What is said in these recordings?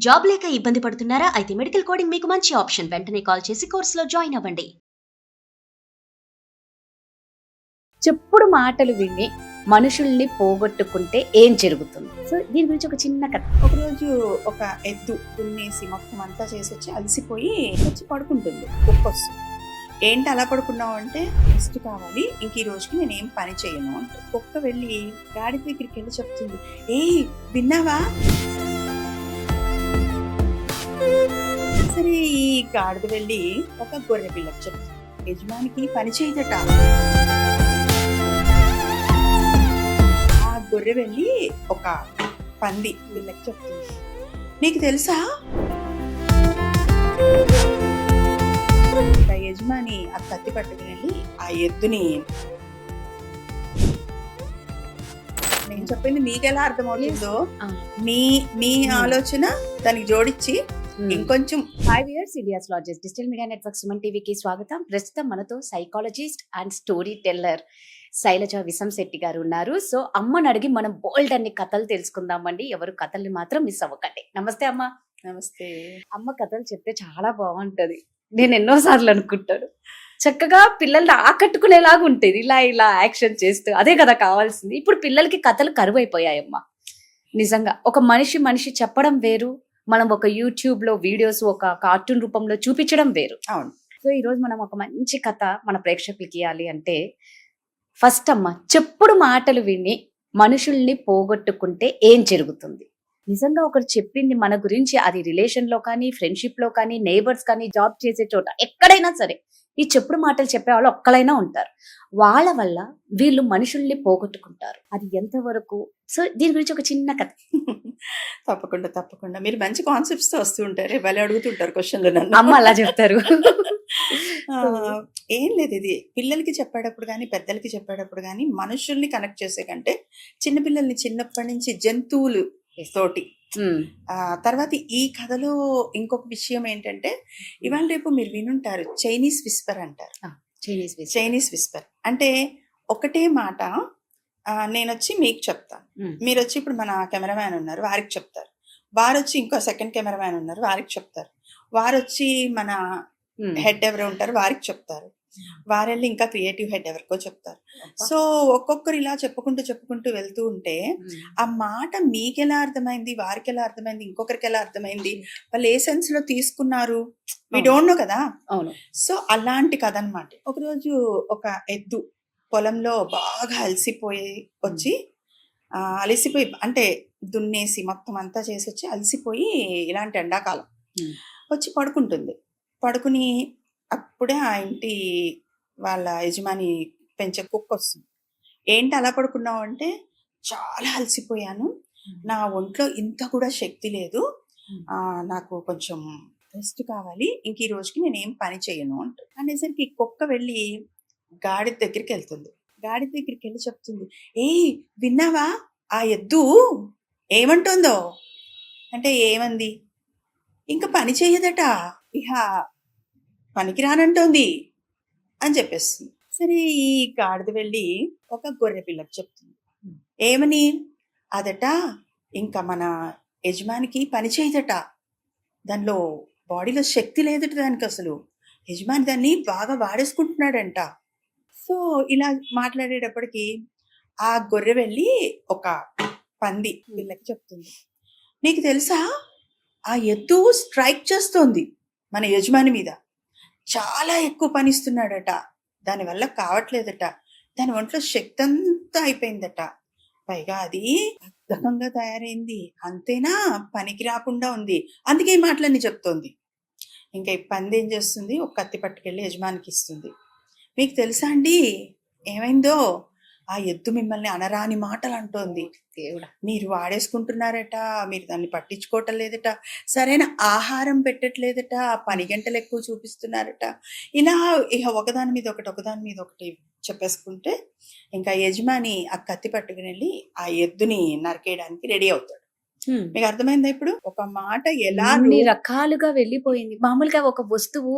Job లేక ఇబ్బంది పడుతున్నారా? అయితే మెడికల్ కోడింగ్ మీకు మంచి ఆప్షన్. వెంటనే కాల్ చేసి కోర్సులో జాయిన్ అవ్వండి. చెప్పుడు మాటలు విని మనుషుల్ని పోగొట్టుకుంటే ఏం జరుగుతుంది? సో దీని గురించి ఒక చిన్న కథ. ఒకరోజు ఒక ఎద్దు దున్నేసి మొత్తం అంతా చేసి వచ్చి అలసిపోయి వచ్చి పడుకుంటుంది. కుక్క వస్తుంది. ఏంటి అలా పడుకున్నావు అంటే, రెస్ట్ కావాలి, ఇంక ఈ రోజుకి నేనేం పని చేయను అంటే. కుక్క వెళ్ళి గాడి దగ్గరికి వెళ్ళి చెప్తుంది, ఏయ్ విన్నావా? సరే ఈ గాడిద వెళ్ళి ఒక గొర్రె పిల్లకి చెప్తుంది, యజమానికి పని చేయదట. ఆ గొర్రె వెళ్ళి ఒక పంది పిల్లకి చెప్తుంది, నీకు తెలుసా యజమాని ఆ కత్తి పట్టుకుని వెళ్ళి ఆ ఎద్దుని, నేను చెప్పింది మీకెలా అర్థమవుతుందో మీ ఆలోచన దానికి జోడించి ఇంకొంచెం. 5 years IdeasLogist digital media network Suman టీవీకి స్వాగతం. ప్రస్తుతం మనతో psychologist and story teller Shailaja Visamshetty గారు ఉన్నారు. సో అమ్మని అడిగి మనం బోల్డ్ అన్ని కథలు తెలుసుకుందామండి. ఎవరు కథల్ని మాత్రం మిస్ అవ్వకండి. నమస్తే అమ్మ. నమస్తే. అమ్మ కథలు చెప్తే చాలా బాగుంటది. నేను ఎన్నోసార్లు అనుకుంటాను, చక్కగా పిల్లల్ని ఆకట్టుకునేలాగా ఉంటుంది. ఇలా ఇలా యాక్షన్ చేస్తూ, అదే కదా కావాల్సింది. ఇప్పుడు పిల్లలకి కథలు కరువైపోయాయమ్మా. నిజంగా ఒక మనిషి చెప్పడం వేరు, మనం ఒక యూట్యూబ్ లో వీడియోస్ ఒక కార్టూన్ రూపంలో చూపించడం వేరు. అవును. సో ఈ రోజు మనం ఒక మంచి కథ మన ప్రేక్షకులకి ఇవ్వాలి అంటే, ఫస్ట్ అమ్మ, చెప్పుడు మాటలు విని మనుషుల్ని పోగొట్టుకుంటే ఏం జరుగుతుంది? నిజంగా ఒకరు చెప్పింది మన గురించి, అది రిలేషన్ లో కానీ, ఫ్రెండ్షిప్ లో కానీ, నైబర్స్ కానీ, జాబ్ చేసే చోట ఎక్కడైనా సరే ఈ చెప్పుడు మాటలు చెప్పే వాళ్ళు ఒక్కలైనా ఉంటారు. వాళ్ళ వల్ల వీళ్ళు మనుషుల్ని పోగొట్టుకుంటారు. అది ఎంతవరకు? సో దీని గురించి ఒక చిన్న కథ. తప్పకుండా మీరు మంచి కాన్సెప్ట్స్ తో వస్తూ ఉంటారు, వాళ్ళు అడుగుతుంటారు క్వశ్చన్లు నన్ను. అమ్మ అలా చెప్తారు. ఏం లేదు, ఇది పిల్లలకి చెప్పేటప్పుడు కానీ పెద్దలకి చెప్పేటప్పుడు కానీ మనుషుల్ని కనెక్ట్ చేసే కంటే చిన్నపిల్లల్ని చిన్నప్పటి నుంచి జంతువులు తోటి. తర్వాత ఈ కథలో ఇంకొక విషయం ఏంటంటే, ఇవాళ రేపు మీరు వినుంటారు చైనీస్ విస్పర్ అంటారు. చైనీస్ విస్పర్ అంటే ఒకటే మాట నేను వచ్చి మీకు చెప్తాను, మీరు వచ్చి ఇప్పుడు మన కెమెరామ్యాన్ ఉన్నారు వారికి చెప్తారు, వారు వచ్చి ఇంకో సెకండ్ కెమెరామ్యాన్ ఉన్నారు వారికి చెప్తారు, వారు వచ్చి మన హెడ్ ఎవరు ఉంటారు వారికి చెప్తారు, వారెళ్ళి ఇంకా క్రియేటివ్ హెడ్ ఎవరికో చెప్తారు. సో ఒక్కొక్కరు ఇలా చెప్పుకుంటూ వెళ్తూ ఉంటే ఆ మాట మీకెలా అర్థమైంది, వారికి ఎలా అర్థమైంది, ఇంకొకరికి ఎలా అర్థమైంది, వాళ్ళు ఏ సెన్స్ లో తీసుకున్నారు, వి డోంట్ నో కదా. సో అలాంటి కథ అన్నమాట. ఒకరోజు ఒక ఎద్దు పొలంలో బాగా అలసిపోయి వచ్చి అంటే దున్నేసి మొత్తం అంతా చేసి వచ్చి అలసిపోయి, ఇలాంటి ఎండాకాలం వచ్చి పడుకుంటుంది. పడుకుని అప్పుడే ఆ ఇంటి వాళ్ళ యజమాని పెంచే కుక్క వస్తుంది. ఏంటి అలా పడుకున్నావు అంటే, చాలా అలసిపోయాను, నా ఒంట్లో ఇంత కూడా శక్తి లేదు, నాకు కొంచెం రెస్ట్ కావాలి, ఇంక ఈ రోజుకి నేనేం పని చేయను అంట. అనేసరికి కుక్క వెళ్ళి గాడి దగ్గరికి వెళ్తుంది. గాడి దగ్గరికి వెళ్ళి చెప్తుంది, ఏయ్ విన్నావా ఆ ఎద్దు ఏమంటుందో అంటే, ఏమంది? ఇంకా పని చేయదట, ఇహ పనికి రానంటోంది అని చెప్పేస్తుంది. సరే ఈ గాడిద వెళ్ళి ఒక గొర్రె పిల్లకి చెప్తుంది, ఏమని? అదట ఇంకా మన యజమానికి పని చేయదట, దానిలో బాడీలో శక్తి లేదట దానికి, అసలు యజమాని దాన్ని బాగా వాడేసుకుంటున్నాడంట. సో ఇలా మాట్లాడేటప్పటికి ఆ గొర్రె వెళ్ళి ఒక పంది పిల్లకి చెప్తుంది, నీకు తెలుసా ఆ ఎద్దు స్ట్రైక్ చేస్తోంది మన యజమాని మీద, చాలా ఎక్కువ పని ఇస్తున్నాడట, దానివల్ల కావట్లేదట, దాని ఒంట్లో శక్తి అంతా అయిపోయిందట, పైగా అది అద్భుతంగా తయారైంది, అంతేనా పనికి రాకుండా ఉంది, అందుకే ఈ మాటలన్నీ చెప్తోంది. ఇంకా ఈ పంది ఏం చేస్తుంది, ఒక కత్తి పట్టుకెళ్ళి యజమానికి ఇస్తుంది. మీకు తెలుసా అండి ఏమైందో? ఆ ఎద్దు మిమ్మల్ని అనరాని మాటలు అంటోంది, మీరు వాడేసుకుంటున్నారట, మీరు దాన్ని పట్టించుకోవటం లేదట, సరైన ఆహారం పెట్టట్లేదట, పని గంటలు ఎక్కువ చూపిస్తున్నారట, ఇలా ఇక ఒకదాని మీద ఒకటి చెప్పేసుకుంటే ఇంకా యజమాని ఆ కత్తి పట్టుకుని వెళ్ళి ఆ ఎద్దుని నరికేయడానికి రెడీ అవుతాడు. మీకు అర్థమైందా ఇప్పుడు? ఒక మాట ఎలా అన్ని రకాలుగా వెళ్ళిపోయింది. మామూలుగా ఒక వస్తువు,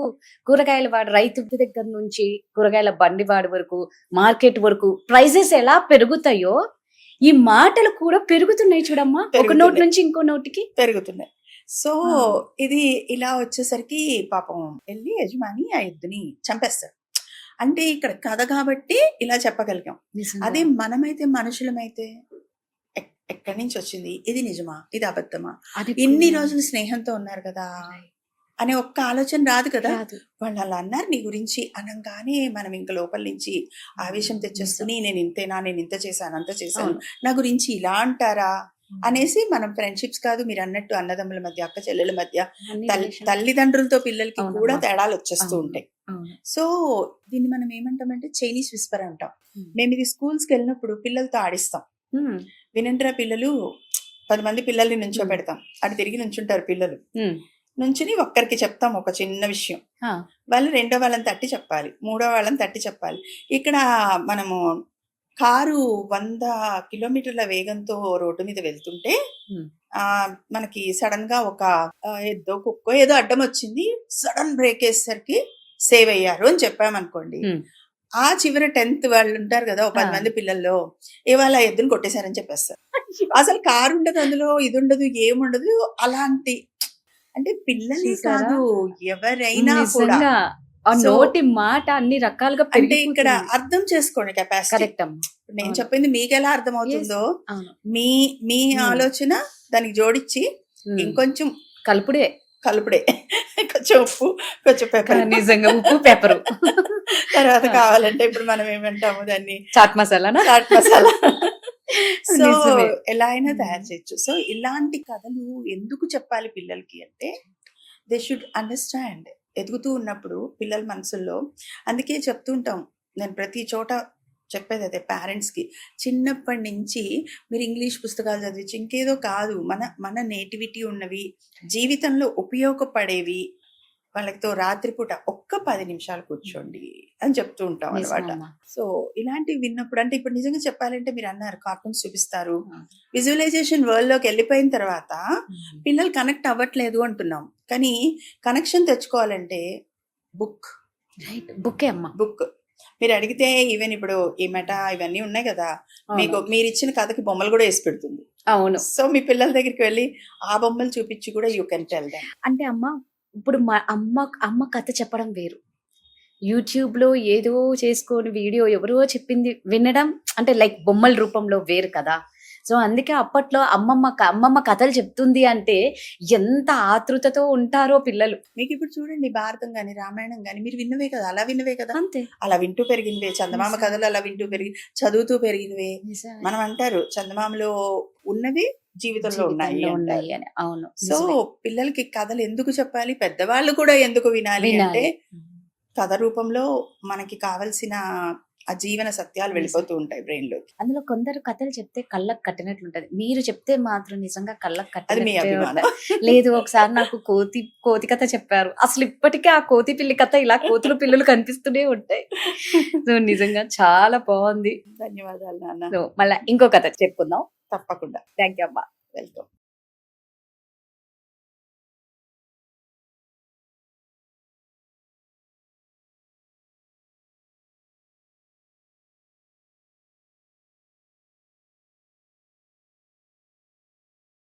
కూరగాయల వాడు రైతు దగ్గర నుంచి కూరగాయల బండి వాడి వరకు, మార్కెట్ వరకు ప్రైజెస్ ఎలా పెరుగుతాయో ఈ మాటలు కూడా పెరుగుతున్నాయి చూడమ్మా, ఒక నోటి నుంచి ఇంకో నోటికి పెరుగుతున్నాయి. సో ఆ. ఇది ఇలా వచ్చేసరికి పాపం వెళ్ళి యజమాని ఆ ఎద్దుని చంపేస్తారు. అంటే ఇక్కడ కథ కాబట్టి ఇలా చెప్పగలిగాం. నిజంగా. అదే మనమైతే మనుషులమైతే ఎక్కడి నుంచి వచ్చింది, ఇది నిజమా, ఇది అబద్ధమా, అది ఇన్ని కూడా రోజులు స్నేహంతో ఉన్నారు కదా Right. అనే ఒక్క ఆలోచన రాదు కదా. కాదు. వాళ్ళు అలా అన్నారు నీ గురించి అనగానే మనం ఇంక లోపల నుంచి ఆవేశం తెచ్చేసుకుని నేను ఇంతేనా, నేను ఇంత చేశాను, అంత చేశాను, అవును. నా గురించి ఇలా అంటారా అనేసి మనం ఫ్రెండ్షిప్స్ కాదు, మీరు అన్నట్టు అన్నదమ్ముల మధ్య, అక్క చెల్లెల మధ్య, అన్ని relation- తల్లిదండ్రులతో పిల్లలకి అవునమ్మా. కూడా తేడాలు వచ్చేస్తూ అవును. ఉంటాయి. అవును. సో దీన్ని మనం ఏమంటామంటే చైనీస్ విస్పర్ అంటాం. Hmm. మేము ఇది స్కూల్స్కి వెళ్ళినప్పుడు పిల్లలతో ఆడిస్తాం. Hmm. వినండ్రా పిల్లలు, 10 మంది పిల్లల్ని నుంచో పెడతాం, అటు తిరిగి నుంచుంటారు పిల్లలు. Hmm. నుంచుని ఒక్కరికి చెప్తాం ఒక చిన్న విషయం, ఆ. వాళ్ళు రెండో వాళ్ళని తట్టి చెప్పాలి, మూడో వాళ్ళని తట్టి చెప్పాలి. ఇక్కడ మనము కారు 100 కిలోమీటర్ల వేగంతో రోడ్డు మీద వెళ్తుంటే Hmm. మనకి సడన్ గా ఒక ఎద్దో కుక్కో ఏదో అడ్డం వచ్చింది, సడన్ బ్రేక్ వేసేసరికి సేవ్ అయ్యారు అని చెప్పామనుకోండి. Hmm. ఆ చివరి 10th వాళ్ళు ఉంటారు కదా, ఒక 10 ఆ. మంది పిల్లల్లో ఇవాళ ఎద్దును కొట్టేశారని చెప్పేస్తారు. అసలు కారు ఉండదు, అందులో ఇది ఉండదు, ఏముండదు. అలాంటి అంటే పిల్లలే చూసారా? కాదు ఎవరైనా కూడా. నిజంగా ఆ So, నోటి మాట అన్ని రకాలుగా అంటే ఇక్కడ అర్థం చేసుకోండి కెపాసిటీ. కరెక్ట్ అమ్మా. నేను అవును. చెప్పింది మీకు ఎలా అర్థం అవుతుందో అవును. మీ మీ Hmm. ఆలోచన దానికి జోడించి Hmm. ఇంకొంచెం కలుపుడే కలుపుడే, కొంచెం ఉప్పు, కొంచెం పెప్పర్, నిజంగా ఉప్పు పెప్పరు తర్వాత కావాలంటే ఇప్పుడు మనం ఏమంటాము దాన్ని చాట్ మసాలానా చాట్ మసాలా. సో నిజమే. ఎలా అయినా తయారు చేయొచ్చు. సో ఇలాంటి కథలు ఎందుకు చెప్పాలి పిల్లలకి అంటే దే షుడ్ అండర్స్టాండ్. ఎదుగుతూ ఉన్నప్పుడు పిల్లల మనసుల్లో, అందుకే చెప్తూ ఉంటాం, నేను ప్రతి చోట చెప్పేది అదే పేరెంట్స్కి, చిన్నప్పటి నుంచి మీరు ఇంగ్లీష్ పుస్తకాలు చదివించి ఇంకేదో కాదు, మన మన నేటివిటీ ఉన్నవి, జీవితంలో ఉపయోగపడేవి వాళ్ళతో రాత్రిపూట ఒక్క 10 నిమిషాలు కూర్చోండి అని చెప్తూ ఉంటాం అనమాట. నిజమమ్మా. సో ఇలాంటివి విన్నప్పుడు, అంటే ఇప్పుడు నిజంగా చెప్పాలంటే మీరు అన్నారు కార్టూన్స్ చూపిస్తారు, Hmm. విజువలైజేషన్ వరల్డ్ లోకి వెళ్ళిపోయిన తర్వాత Hmm. పిల్లలు కనెక్ట్ అవ్వట్లేదు అంటున్నాం. కానీ కనెక్షన్ తెచ్చుకోవాలంటే బుక్ రైట్ బుక్కే అమ్మా. బుక్ మీరు అడిగితే ఈవెన్ ఇప్పుడు ఈ మెటా ఇవన్నీ ఉన్నాయి కదా, మీకు అవును. మీరు ఇచ్చిన కథకి బొమ్మలు కూడా వేసి పెడుతుంది. అవును. సో మీ పిల్లల దగ్గరికి వెళ్ళి ఆ బొమ్మలు చూపించి కూడా యూ కెన్ టెల్ దెమ్. అంటే అమ్మ ఇప్పుడు మా అమ్మ కథ చెప్పడం వేరు, యూట్యూబ్ లో ఏదో చేసుకొని వీడియో ఎవరో చెప్పింది వినడం అంటే లైక్ బొమ్మల రూపంలో వేరు కదా. సో అందుకే అప్పట్లో అమ్మమ్మ కథలు చెప్తుంది అంటే ఎంత ఆతృతతో ఉంటారో పిల్లలు. మీకు ఇప్పుడు చూడండి భారతం గాని రామాయణం గాని మీరు విన్నవే కదా, అలా విన్నవే కదా, అంతే. అలా వింటూ పెరిగినవే. చందమామ నిజం. కథలు అలా వింటూ పెరిగి చదువుతూ పెరిగినవే. మనం అంటారు చందమామలో ఉన్నవి జీవితంలో ఉన్నాయి జీవితంలో అంటారు. ఉన్నాయి అని. అవును. సో నిజమే. పిల్లలకి కథలు ఎందుకు చెప్పాలి, పెద్దవాళ్ళు కూడా ఎందుకు వినాలి అంటే వినాలి. కథ రూపంలో మనకి కావలసిన ఆ జీవన సత్యాలు వెళ్ళిపోతూ ఉంటాయి బ్రెయిన్ లో. అందులో కొందరు కథలు చెప్తే కళ్ళకు కట్టినట్లుంటది, మీరు చెప్తే మాత్రం నిజంగా కళ్ళకు అది మీ కట్టినట్టే అభిమానం. ఉంటది. లేదు ఒకసారి నాకు కోతి కథ చెప్పారు, అసలు ఇప్పటికే ఆ కోతి పిల్లి కథ ఇలా కోతులు పిల్లలు కనిపిస్తూనే ఉంటాయి. సో నిజంగా చాలా బాగుంది. ధన్యవాదాలు నాన్న. సో మళ్ళీ ఇంకో కథ చెప్పుకుందాం. తప్పకుండా. థ్యాంక్ యూ అమ్మా. వెల్కమ్.